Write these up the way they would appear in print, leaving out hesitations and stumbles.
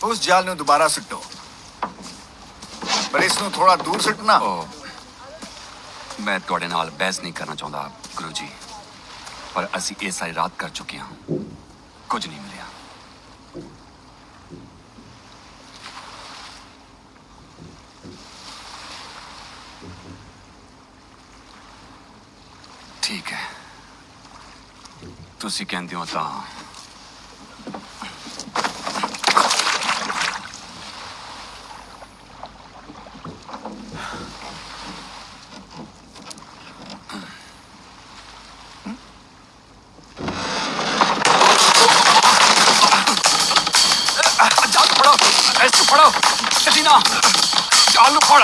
उस जाल ਨੂੰ ਦੁਬਾਰਾ ਸੁੱਟੋ ਪਰ ਇਸ ਨੂੰ ਥੋੜਾ ਦੂਰ ਸੁੱਟਣਾ। ਮੈਂ ਤੁਹਾਡੇ ਨਾਲ ਬਹਿਸ ਨਹੀਂ ਕਰਨਾ ਚਾਹੁੰਦਾ ਗੁਰੂ ਜੀ, ਪਰ ਅਸੀਂ ਇਹ ਸਾਰੀ ਰਾਤ ਕਰ ਚੁੱਕੇ ਹਾਂ, ਕੁਝ ਨਹੀਂ ਮਿਲਿਆ। ਠੀਕ ਹੈ, ਤੁਸੀਂ ਕਹਿੰਦੇ ਹੋ ਤਾਂ ऐसे पड़ो सटीना चाल पड़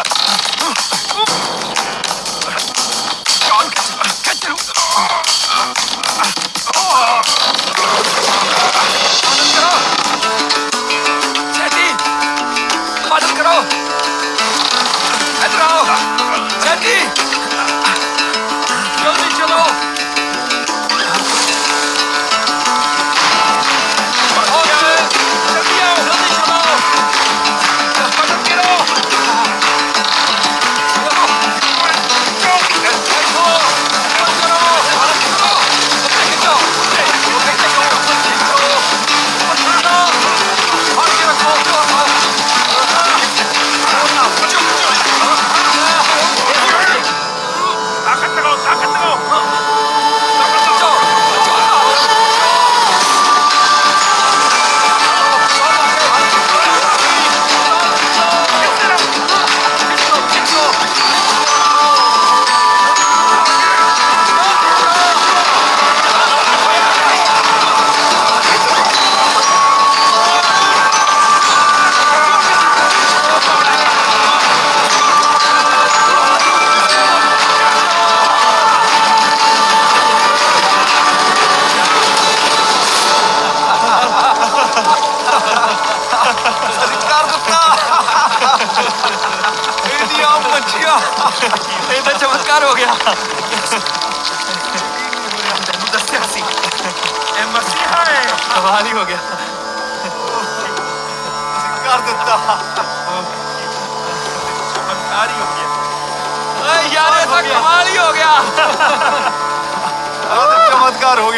चाल मदद करो छेती मदद करो इधर आओ छेती जल्दी चलो हो गया जल्दी आओ जल्दी चलो ਇਹ ਤਾਂ ਚਮਤਕਾਰ ਹੋ ਗਿਆ। ਤੈਨੂੰ ਦੱਸਿਆ ਸੀ ਇਹ ਮਸੀਹਾ ਹੈ। ਕਮਾਲ ਹੀ ਹੋ ਗਿਆ, ਕਰ ਦਿੱਤਾ। ਚਮਤਕਾਰ ਹੀ ਹੋ ਗਿਆ। ਓਏ ਯਾਰ ਇਹ ਤਾਂ ਕਮਾਲ ਹੀ ਹੋ ਗਿਆ। ਚਮਤਕਾਰ ਹੋ ਗਿਆ।